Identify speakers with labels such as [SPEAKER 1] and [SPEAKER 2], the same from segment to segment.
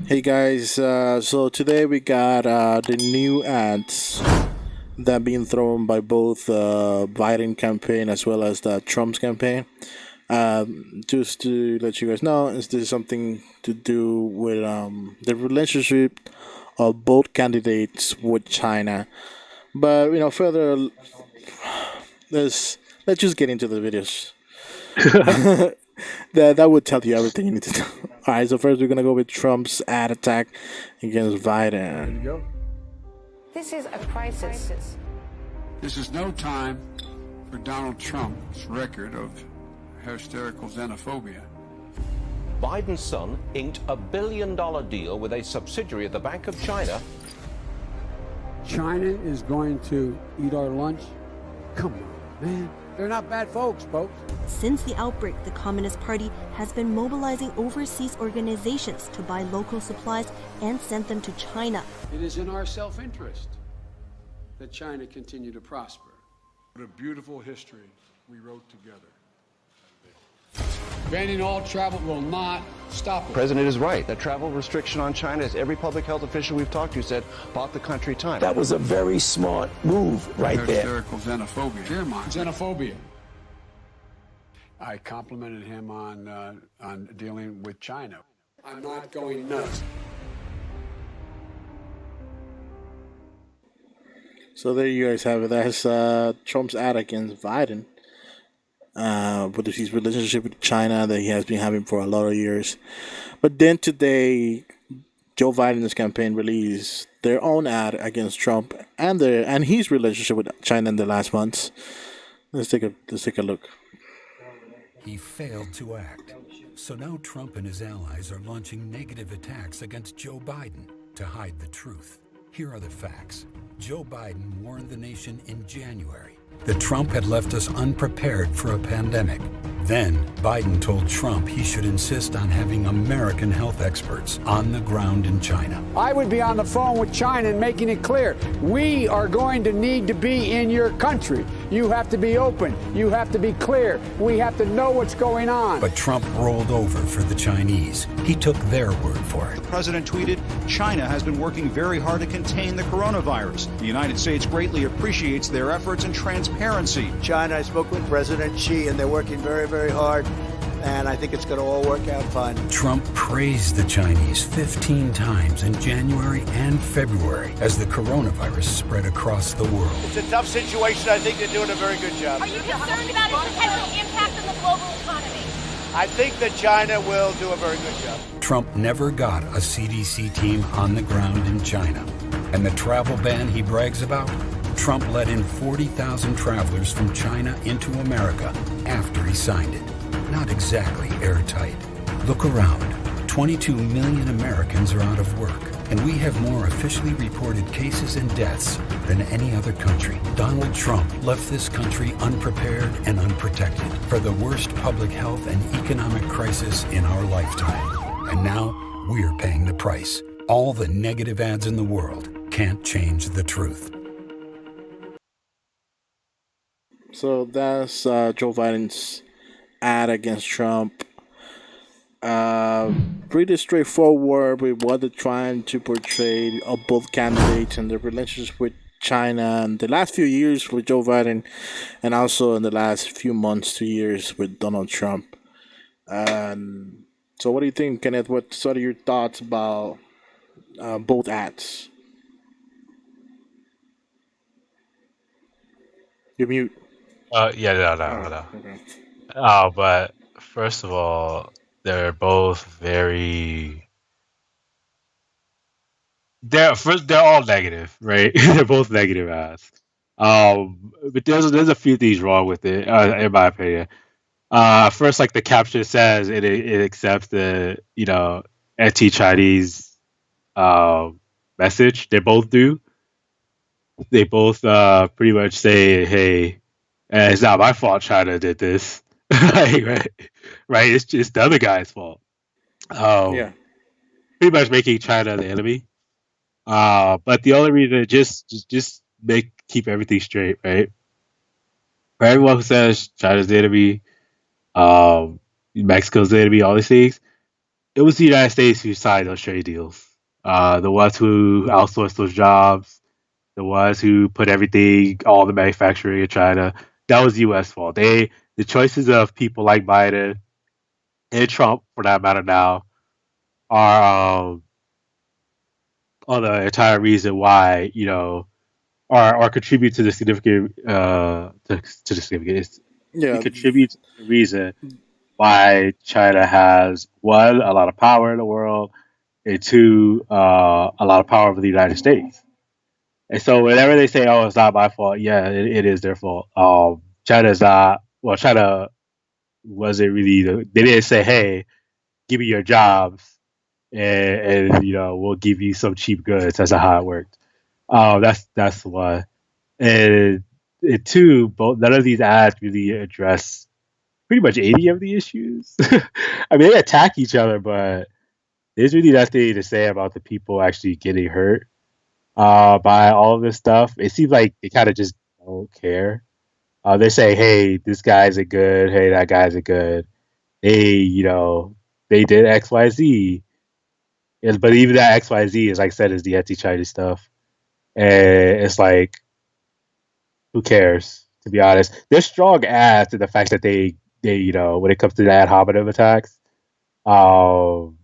[SPEAKER 1] Hey guys, so today we got the new ads that being thrown by both Biden campaign as well as the Trump's campaign. Just to let you guys know, is this something to do with the relationship of both candidates with China? But further, let's just get into the videos. That would tell you everything you need to know. All right, so first we're gonna go with Trump's ad attack against Biden.
[SPEAKER 2] Go.
[SPEAKER 3] This is a crisis.
[SPEAKER 2] This is no time for Donald Trump's record of hysterical xenophobia.
[SPEAKER 4] Biden's son inked a $1 billion deal with a subsidiary of the Bank of China.
[SPEAKER 2] China is going to eat our lunch? Come on, man. They're not bad folks.
[SPEAKER 5] Since the outbreak, the Communist Party has been mobilizing overseas organizations to buy local supplies and send them to China.
[SPEAKER 2] It is in our self-interest that China continue to prosper. What a beautiful history we wrote together. Banning all travel will not stop it.
[SPEAKER 4] The president is right. That travel restriction on China, as every public health official we've talked to said, bought the country time.
[SPEAKER 6] That was a very smart move right there.
[SPEAKER 2] Hysterical xenophobia. Xenophobia. I complimented him on dealing with China. I'm not going nuts.
[SPEAKER 1] So there you guys have it. That's Trump's ad against Biden. With his relationship with China that he has been having for a lot of years. But then today, Joe Biden's campaign released their own ad against Trump and his relationship with China in the last months. Let's take a look.
[SPEAKER 7] He failed to act. So now Trump and his allies are launching negative attacks against Joe Biden to hide the truth. Here are the facts. Joe Biden warned the nation in January that Trump had left us unprepared for a pandemic. Then, Biden told Trump he should insist on having American health experts on the ground in China.
[SPEAKER 2] I would be on the phone with China and making it clear, we are going to need to be in your country. You have to be open. You have to be clear. We have to know what's going on.
[SPEAKER 7] But Trump rolled over for the Chinese. He took their word for it.
[SPEAKER 8] The president tweeted, China has been working very hard to contain the coronavirus. The United States greatly appreciates their efforts and transparency.
[SPEAKER 6] China, I spoke with President Xi, and they're working very, very hard, and I think it's going to all work out fine.
[SPEAKER 7] Trump praised the Chinese 15 times in January and February as the coronavirus spread across the world.
[SPEAKER 6] It's a tough situation. I think they're doing a very good job.
[SPEAKER 9] Are you concerned about its potential impact on the global economy?
[SPEAKER 6] I think that China will do a very good job.
[SPEAKER 7] Trump never got a CDC team on the ground in China. And the travel ban he brags about? Trump let in 40,000 travelers from China into America after he signed it. Not exactly airtight. Look around. 22 million Americans are out of work, and we have more officially reported cases and deaths than any other country. Donald Trump left this country unprepared and unprotected for the worst public health and economic crisis in our lifetime. And now we're paying the price. All the negative ads in the world can't change the truth.
[SPEAKER 1] So that's Joe Biden's ad against Trump. Pretty straightforward with what they're trying to portray of both candidates and their relationships with China in the last few years with Joe Biden, and also in the last few months to years with Donald Trump. So what do you think, Kenneth? What are your thoughts about both ads? You're mute.
[SPEAKER 10] Yeah, no.
[SPEAKER 1] Okay.
[SPEAKER 10] But first of all, they're both very. They're all negative, right? They're both negative ads. But there's a few things wrong with it, in my opinion. First, like the caption says, it accepts the anti-Chinese message. They both do. They both pretty much say, "Hey, it's not my fault China did this." right? It's just the other guy's fault.
[SPEAKER 1] Yeah.
[SPEAKER 10] Pretty much making China the enemy. But the only reason just keep everything straight, right? For everyone who says China's the enemy, Mexico's the enemy, all these things, it was the United States who signed those trade deals. The ones who outsourced those jobs, the ones who put everything, all the manufacturing in China. That was the U.S. fault. The choices of people like Biden and Trump, for that matter, now are the entire reason why or contribute to the significant to the significant. It
[SPEAKER 1] Yeah,
[SPEAKER 10] contributes to the reason why China has one, a lot of power in the world, and two, a lot of power over the United States. And so whenever they say, "Oh, it's not my fault," yeah, it is their fault. China's not. Well, China wasn't really. They didn't say, "Hey, give me your jobs, and we'll give you some cheap goods." That's not how it worked. That's why. And two, both none of these ads really address pretty much any of the issues. I mean, they attack each other, but there's really nothing to say about the people actually getting hurt by all of this stuff. It seems like they kind of just don't care. They say, "Hey, this guy's a good. Hey, that guy's a good. Hey, they did X, Y, Z." But even that X, Y, Z is like I said is the anti-Chinese stuff, and it's like, who cares? To be honest, they're strong ass to the fact that they when it comes to the ad hominem attacks. Um,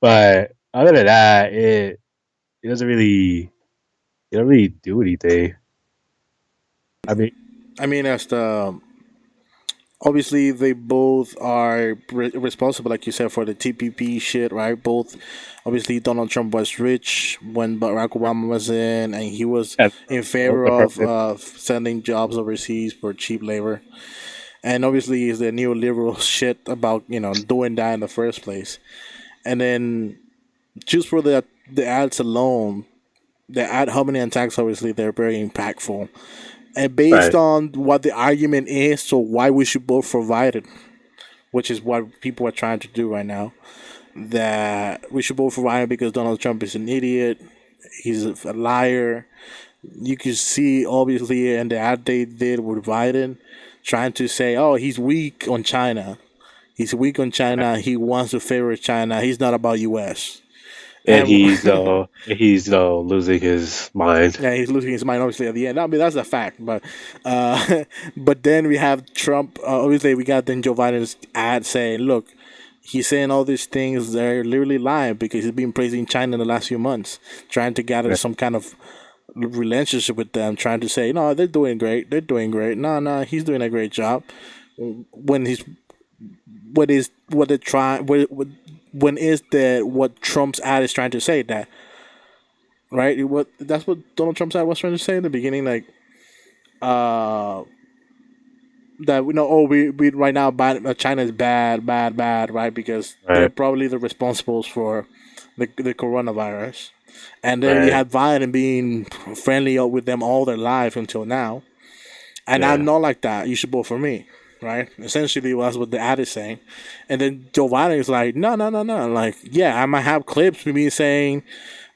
[SPEAKER 10] but other than that, it doesn't really it don't really do anything. I mean,
[SPEAKER 1] I mean, as the obviously they both are responsible, like you said, for the TPP shit, right? Both, obviously, Donald Trump was rich when Barack Obama was in, and he was
[SPEAKER 10] yeah,
[SPEAKER 1] in
[SPEAKER 10] both
[SPEAKER 1] favor
[SPEAKER 10] the
[SPEAKER 1] of
[SPEAKER 10] purpose,
[SPEAKER 1] sending jobs overseas for cheap labor. And obviously, is the neoliberal shit about doing that in the first place. And then just for the ads alone, the ad hominem attacks, obviously, they're very impactful. And based
[SPEAKER 10] right?
[SPEAKER 1] on what the argument is, so why we should both provide it, which is what people are trying to do right now. That we should both provide it because Donald Trump is an idiot. He's a liar. You can see obviously in the ad they did with Biden, trying to say, "Oh, he's weak on China. He's weak on China. He wants to favor China. He's not about U.S."
[SPEAKER 10] And
[SPEAKER 1] And
[SPEAKER 10] he's losing his mind.
[SPEAKER 1] yeah, he's losing his mind obviously at the end. I mean, that's a fact. But but then we have Trump. Obviously, we got then Joe Biden's ad saying, "Look, he's saying all these things. They're literally lying because he's been praising China in the last few months, trying to gather
[SPEAKER 10] Right.
[SPEAKER 1] some kind of relationship with them, trying to say, no, they're doing great. They're doing great. No, no, he's doing a great job. When he's what they're trying when is the what Trump's ad is trying to say that right? What that's what Donald Trump's ad was trying to say in the beginning, like uh that we know oh we right now China is bad right because they're
[SPEAKER 10] Right.
[SPEAKER 1] probably the responsibles for the coronavirus, and then you
[SPEAKER 10] Right.
[SPEAKER 1] had Biden being friendly with them all their life until now, and I'm
[SPEAKER 10] Yeah.
[SPEAKER 1] not like that. You should vote for me, right? Essentially, that's what the ad is saying, and then Joe Biden is like, no, no, no, no. Like, yeah, I might have clips with me saying,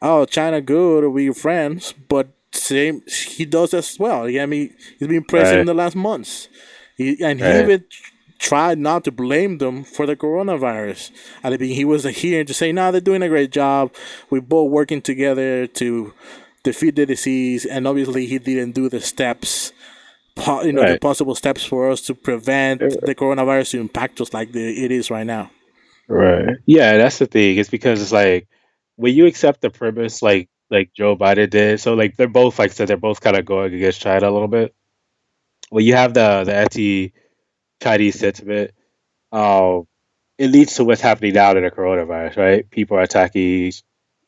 [SPEAKER 1] "Oh, China good, or we friends," but same he does as well. Yeah, I mean, he's been president in
[SPEAKER 10] Right.
[SPEAKER 1] the last months, he
[SPEAKER 10] Right.
[SPEAKER 1] even tried not to blame them for the coronavirus. At the beginning, he was here to say, "No, they're doing a great job. We're both working together to defeat the disease," and obviously, he didn't do the steps the
[SPEAKER 10] Right.
[SPEAKER 1] possible steps for us to prevent
[SPEAKER 10] Uh,
[SPEAKER 1] the coronavirus to impact us like it is right now.
[SPEAKER 10] Right. Yeah, that's the thing. It's because it's like when you accept the premise like Joe Biden did, so like they're both like I said, they're both kind of going against China a little bit. Well, you have the anti-Chinese sentiment. Um, it leads to what's happening now in the coronavirus, right? People are attacking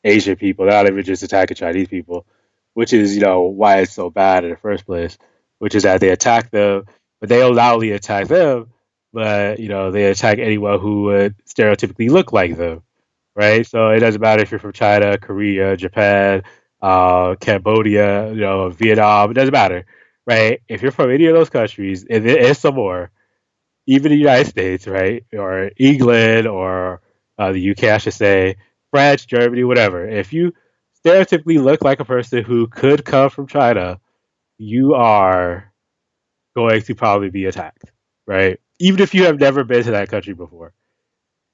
[SPEAKER 10] Asian people. They're not even just attacking Chinese people, which is, why it's so bad in the first place, which is that they attack them, but they don't only attack them, but, they attack anyone who would stereotypically look like them, right? So it doesn't matter if you're from China, Korea, Japan, Cambodia, Vietnam, it doesn't matter, right? If you're from any of those countries, and some more, even the United States, right, or England, or the UK, I should say, France, Germany, whatever. If you stereotypically look like a person who could come from China, you are going to probably be attacked, right? Even if you have never been to that country before.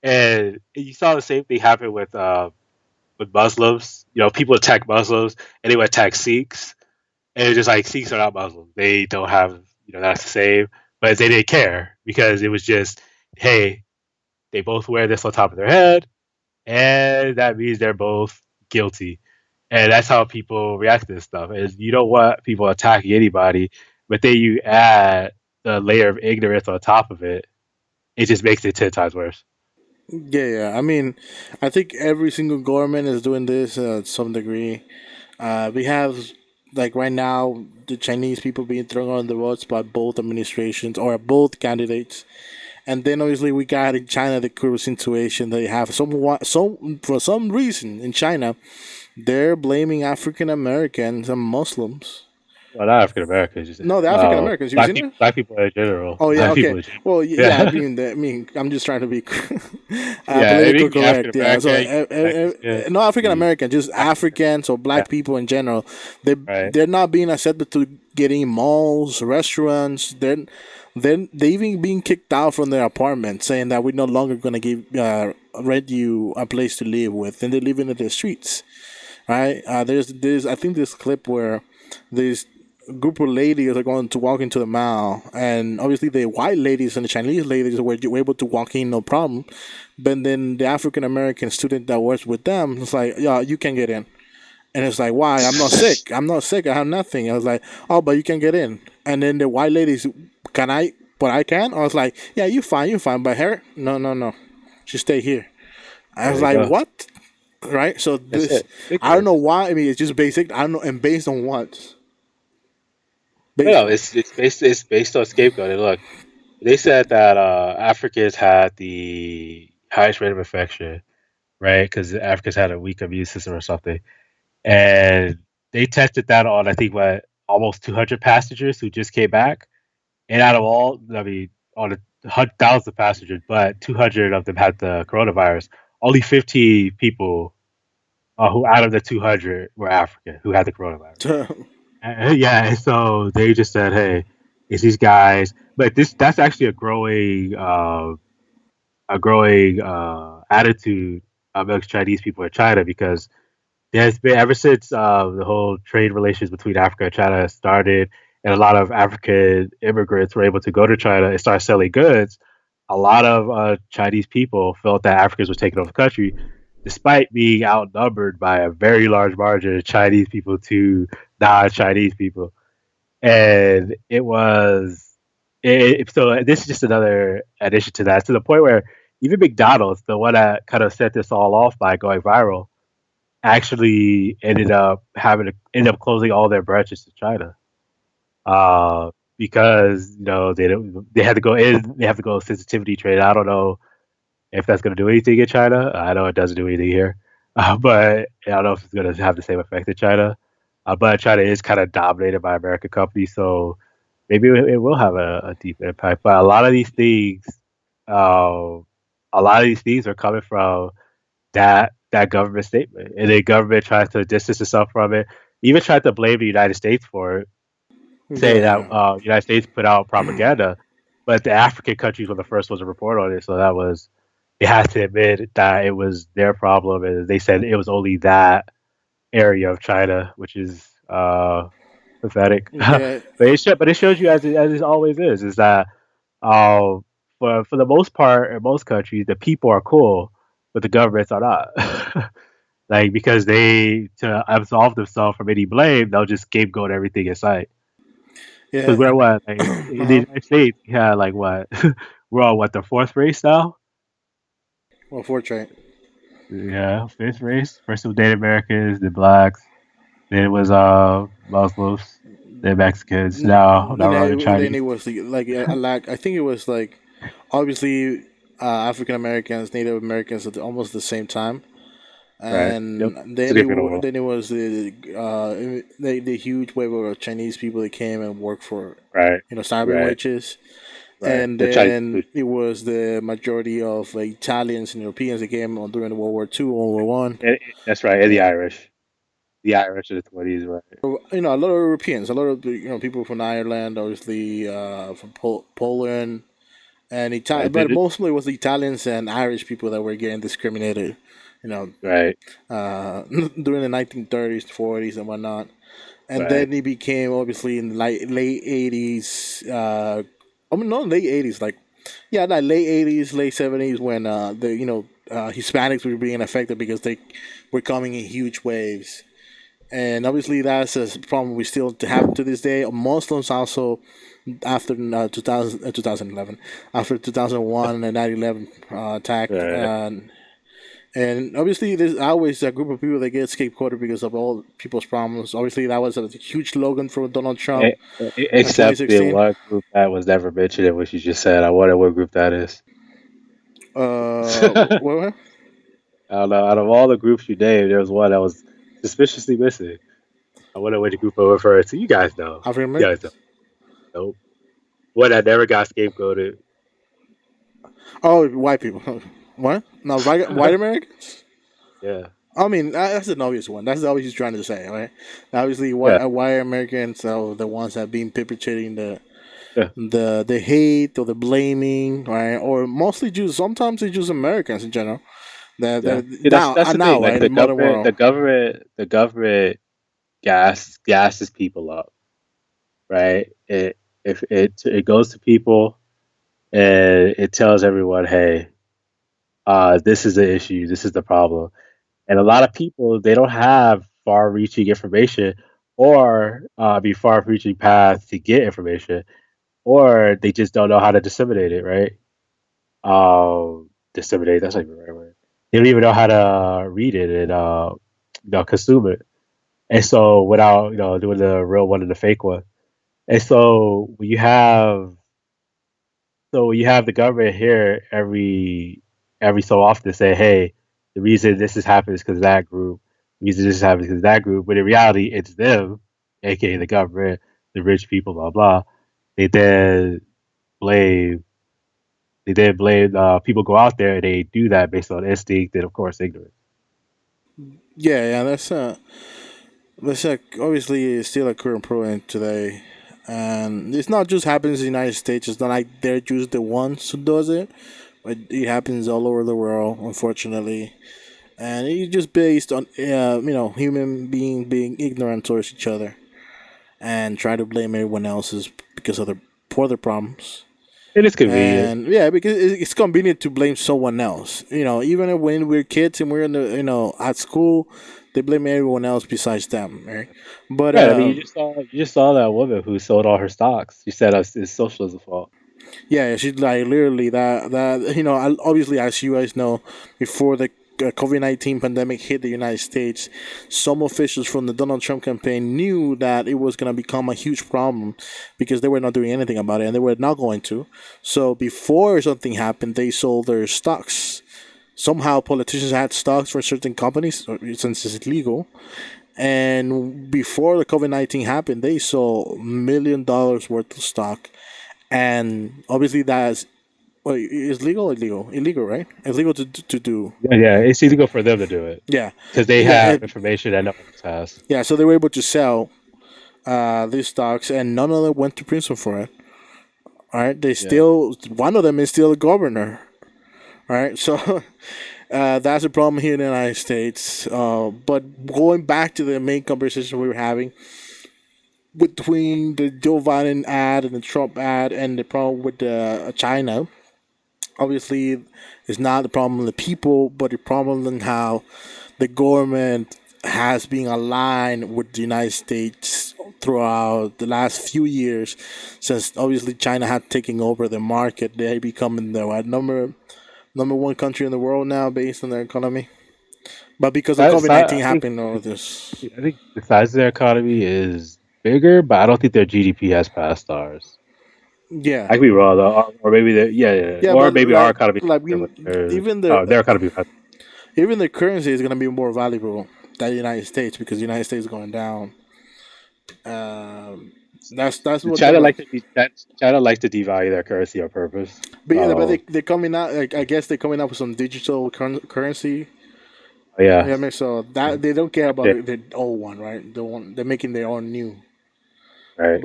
[SPEAKER 10] And you saw the same thing happen with Muslims. You know, people attack Muslims and they would attack Sikhs, and it's just like Sikhs are not Muslims. They don't have that's the same, but they didn't care because it was just hey, they both wear this on top of their head, and that means they're both guilty. And that's how people react to this stuff. Is you don't want people attacking anybody, but then you add the layer of ignorance on top of it. It just makes it 10 times worse.
[SPEAKER 1] Yeah, yeah. I mean, I think every single government is doing this to some degree. We have like right now the Chinese people being thrown on the roads by both administrations or both candidates, and then obviously we got in China the current situation. They have some for some reason in China they're blaming African Americans and Muslims.
[SPEAKER 10] Well, not African Americans, just
[SPEAKER 1] No, the African Americans. You've seen it?
[SPEAKER 10] black people in general,
[SPEAKER 1] Oh yeah,
[SPEAKER 10] black
[SPEAKER 1] okay.
[SPEAKER 10] people in general.
[SPEAKER 1] Well, yeah.
[SPEAKER 10] Yeah,
[SPEAKER 1] I mean, I'm just trying to be
[SPEAKER 10] yeah. I
[SPEAKER 1] political
[SPEAKER 10] mean, African
[SPEAKER 1] correct. Yeah. So,
[SPEAKER 10] American, you can be Mexican,
[SPEAKER 1] no
[SPEAKER 10] you can
[SPEAKER 1] African
[SPEAKER 10] be
[SPEAKER 1] American, just
[SPEAKER 10] African.
[SPEAKER 1] Africans or
[SPEAKER 10] Yeah,
[SPEAKER 1] black people in general. They
[SPEAKER 10] right.
[SPEAKER 1] they're not being accepted to get in malls, restaurants. They even being kicked out from their apartment, saying that we're no longer gonna give rent you a place to live with, and they're living in the streets. Right? There's I think this clip where this group of ladies are going to walk into the mall, and obviously the white ladies and the Chinese ladies were able to walk in no problem, but then the African American student that works with them was like, "Yeah, you can get in," and it's like, "Why? I'm not sick. I'm not sick. I have nothing." I was like, "Oh, but you can get in," and then the white ladies, "Can I? But I can." I was like, "Yeah, you fine, but her, no, no, no, she stay here." I
[SPEAKER 10] There
[SPEAKER 1] was
[SPEAKER 10] you
[SPEAKER 1] like,
[SPEAKER 10] go.
[SPEAKER 1] "What?" Right? So
[SPEAKER 10] That's
[SPEAKER 1] this,
[SPEAKER 10] it. Big
[SPEAKER 1] I don't know
[SPEAKER 10] difference.
[SPEAKER 1] why. I mean, it's just basic. I don't know, and based on what?
[SPEAKER 10] No, no,
[SPEAKER 1] Based.
[SPEAKER 10] it's based on scapegoating. Look, they said that Africans had the highest rate of infection, right? Because Africans had a weak immune system or something, and they tested that on I think what almost 200 passengers who just came back, and out of all, I mean, on a thousand passengers, but 200 of them had the coronavirus. Only 50 people who out of the 200 were African who had the coronavirus. Yeah, and so they just said, "Hey, it's these guys." But that's actually a growing attitude amongst Chinese people in China because there's been ever since the whole trade relations between Africa and China started, and a lot of African immigrants were able to go to China and start selling goods. A lot of Chinese people felt that Africans were taking over the country, despite being outnumbered by a very large margin of Chinese people to non-Chinese people. And it was so this is just another addition to that, to the point where even McDonald's, the one that kind of set this all off by going viral, actually ended up closing all their branches to China. Because they had to go in, they have to go sensitivity trade. I don't know if that's going to do anything in China. I know it doesn't do anything here, but I don't know if it's going to have the same effect in China. But China is kind of dominated by American companies, so maybe it will have a deep impact. But uh, a lot of these things are coming from that government statement, and the government tries to distance itself from it. Even tried to blame the United States for it, say that
[SPEAKER 1] Yeah.
[SPEAKER 10] United States put out propaganda, but the African countries were the first ones to report on it. So that was they had to admit that it was their problem, and they said it was only that area of China, which is pathetic.
[SPEAKER 1] Yeah.
[SPEAKER 10] But it shows you as it always is that uh, for the most part in most countries the people are cool, but the governments are not. Like because they to absolve themselves from any blame, they'll just scapegoat everything in sight. Because
[SPEAKER 1] Yeah.
[SPEAKER 10] we're what like in the
[SPEAKER 1] Uh-huh.
[SPEAKER 10] United States, yeah, like what we're on what the fourth race now.
[SPEAKER 1] Well, fortunate.
[SPEAKER 10] Yeah, fifth race. First it was Native Americans, then blacks, then it was Muslims, then Mexicans. Now we're on the
[SPEAKER 1] Then it
[SPEAKER 10] Chinese.
[SPEAKER 1] was like I think it was like obviously African Americans, Native Americans at almost the same time,
[SPEAKER 10] Right. Yep.
[SPEAKER 1] and
[SPEAKER 10] It's a different overall.
[SPEAKER 1] then it was the huge wave of Chinese people that came and worked for
[SPEAKER 10] Right.
[SPEAKER 1] starving
[SPEAKER 10] Right.
[SPEAKER 1] wages,
[SPEAKER 10] Right.
[SPEAKER 1] and
[SPEAKER 10] The Chinese
[SPEAKER 1] then it was the majority of Italians and Europeans that came on during World War Two, World War One.
[SPEAKER 10] that's right, and the
[SPEAKER 1] Yeah.
[SPEAKER 10] Irish. The Irish in the 20s, right.
[SPEAKER 1] A lot of Europeans, a lot of people from Ireland, obviously from Poland,
[SPEAKER 10] Right.
[SPEAKER 1] But mostly it was the Italians and Irish people that were getting discriminated, you know,
[SPEAKER 10] Right.
[SPEAKER 1] during the 1930s, 40s, and whatnot. And
[SPEAKER 10] Right.
[SPEAKER 1] then it became obviously in the late 80s. I mean, not late 80s, like late 80s, late 70s when Hispanics were being affected because they were coming in huge waves. And obviously that's a problem we still have to this day. Muslims also after 2011, after 2001 and 9/11 attack,
[SPEAKER 10] Right.
[SPEAKER 1] and obviously there's always a group of people that get scapegoated because of all people's problems. Obviously that was a huge slogan from Donald Trump in
[SPEAKER 10] Except the
[SPEAKER 1] 2016.
[SPEAKER 10] one group that was never mentioned in what you just said. I wonder what group that is.
[SPEAKER 1] What?
[SPEAKER 10] I don't know. Out of all the groups you named, there was one that was suspiciously missing. I wonder what the group I'm referring to. You guys know.
[SPEAKER 1] African
[SPEAKER 10] You guys know.
[SPEAKER 1] Americans?
[SPEAKER 10] Nope. One that never got scapegoated.
[SPEAKER 1] Oh, white people. What? No, white Americans?
[SPEAKER 10] Yeah.
[SPEAKER 1] I mean, that's an obvious one. That's what he's trying to say, right? Obviously,
[SPEAKER 10] Yeah.
[SPEAKER 1] white Americans are the ones that have been perpetrating
[SPEAKER 10] Yeah.
[SPEAKER 1] the hate or the blaming, right? Or mostly Jews. Sometimes they Jews Americans in general.
[SPEAKER 10] Yeah.
[SPEAKER 1] That
[SPEAKER 10] See, that's the thing.
[SPEAKER 1] now,
[SPEAKER 10] Like
[SPEAKER 1] right, in the modern world.
[SPEAKER 10] the government gasses people up, right? It goes to people and it tells everyone, hey, this is the issue, this is the problem. And a lot of people, they don't have far-reaching information or be far-reaching paths to get information, or they just don't know how to disseminate it, right? Disseminate, that's not even the right word. They don't even know how to read it and consume it. And so without, doing the real one and the fake one. And so you have the government here every so often say, "Hey, the reason this is happening is because of that group. The reason this is happening is because of that group." But in reality, it's them, aka the government, the rich people, blah blah. They then blame people go out there and they do that based on instinct and of course ignorance.
[SPEAKER 1] Yeah, that's obviously still a current problem today, and it's not just happens in the United States. It's not like they're just the ones who does it, but it happens all over the world, unfortunately. And it's just based on human being ignorant towards each other and try to blame everyone else's because of their for their problems.
[SPEAKER 10] It is convenient.
[SPEAKER 1] And yeah, because it's convenient to blame someone else. Even when we're kids and we're in the at school, they blame everyone else besides them, right? But
[SPEAKER 10] Right. I mean, you just saw that woman who sold all her stocks. She said it's socialism's fault.
[SPEAKER 1] yeah, she's like literally that obviously, as you guys know, before the COVID-19 pandemic hit the United States, some officials from the Donald Trump campaign knew that it was going to become a huge problem because they were not doing anything about it and they were not going to. So before something happened, they sold their stocks. Somehow politicians had stocks for certain companies since it's illegal. And before the COVID-19 happened, they sold $1 million worth of stock. And obviously that's is legal or illegal? Illegal, right? It's legal to do.
[SPEAKER 10] Yeah, yeah, it's illegal for them to do it
[SPEAKER 1] Yeah,
[SPEAKER 10] because they
[SPEAKER 1] yeah,
[SPEAKER 10] have information that no one else has.
[SPEAKER 1] yeah. So they were able to sell these stocks, and none of them went to prison for it. All right, they
[SPEAKER 10] Yeah.
[SPEAKER 1] still one of them is still a governor. All right, so that's a problem here in the United States. But going back to the main conversation we were having between the Joe Biden ad and the Trump ad, and the problem with China. Obviously, it's not the problem of the people, but the problem in how the government has been aligned with the United States throughout the last few years, since obviously China had taken over the market. They becoming the number one country in the world now based on their economy. But because of COVID 19
[SPEAKER 10] I think
[SPEAKER 1] happened, all this.
[SPEAKER 10] I think the size of their economy is bigger, but I don't think their GDP has passed ours.
[SPEAKER 1] Yeah,
[SPEAKER 10] I could be wrong though, or maybe yeah,
[SPEAKER 1] yeah,
[SPEAKER 10] or
[SPEAKER 1] but
[SPEAKER 10] maybe our economy is bigger, but
[SPEAKER 1] even
[SPEAKER 10] their economy has.
[SPEAKER 1] even the currency is gonna be more valuable than the United States because the United States is going down. Um, that's what
[SPEAKER 10] China
[SPEAKER 1] the
[SPEAKER 10] like to China likes to devalue their currency on purpose.
[SPEAKER 1] but yeah, but they're coming out. Like, I guess they're coming out with some digital currency.
[SPEAKER 10] Yeah,
[SPEAKER 1] Yeah, I mean, so that they don't care about
[SPEAKER 10] yeah.
[SPEAKER 1] the old one, right? The one they're making their own new.
[SPEAKER 10] Right.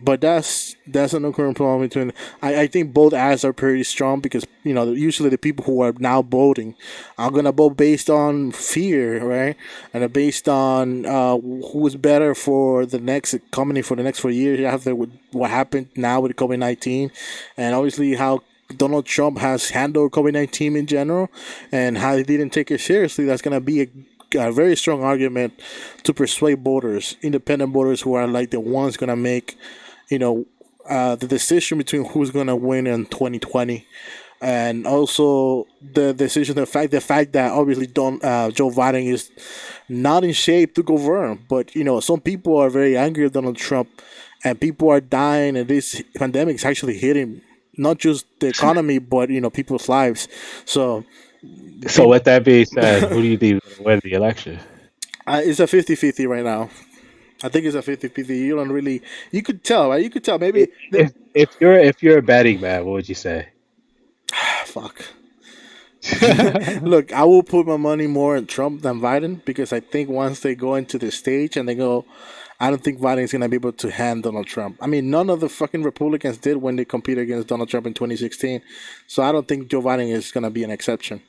[SPEAKER 1] But that's an current problem between. I think both ads are pretty strong because usually the people who are now voting are gonna vote based on fear, right? And based on who's better for the next company for the next 4 years after what happened now with COVID-19, and obviously how Donald Trump has handled COVID-19 in general and how he didn't take it seriously. That's gonna be a very strong argument to persuade voters, independent voters who are like the ones gonna make, the decision between who's gonna win in 2020, and also the decision, the fact that obviously Joe Biden is not in shape to govern, but some people are very angry at Donald Trump, and people are dying, and this pandemic is actually hitting not just the economy but people's lives. So
[SPEAKER 10] So with that being said, who do you think is going to win the election?
[SPEAKER 1] it's a 50-50 right now. I think it's a 50-50. You don't really. You could tell, right? You could tell. Maybe.
[SPEAKER 10] If you're a betting man, what would you say?
[SPEAKER 1] Fuck. Look, I will put my money more on Trump than Biden because I think once they go into the stage and they go, I don't think Biden is gonna be able to hand Donald Trump. I mean, none of the fucking Republicans did when they competed against Donald Trump in 2016. So I don't think Joe Biden is gonna be an exception.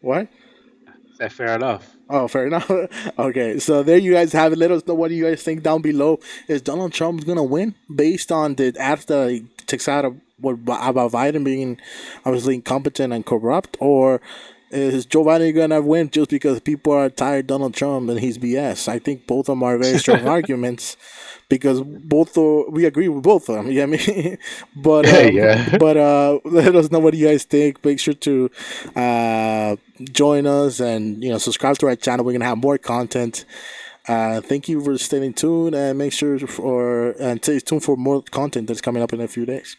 [SPEAKER 1] What?
[SPEAKER 10] Is that fair enough?
[SPEAKER 1] Oh, fair enough. Okay, so there you guys have it. Let us know what you guys think down below. Is Donald Trump gonna win based on the ads that he takes out of about Biden being obviously incompetent and corrupt, or is Joe Biden gonna win just because people are tired of Donald Trump and his BS? I think both of them are very strong arguments because we agree with both of them. You know what I mean? But
[SPEAKER 10] Yeah.
[SPEAKER 1] let us know what you guys think. Make sure to join us and subscribe to our channel. We're gonna have more content. Thank you for staying tuned and make sure and stay tuned for more content that's coming up in a few days.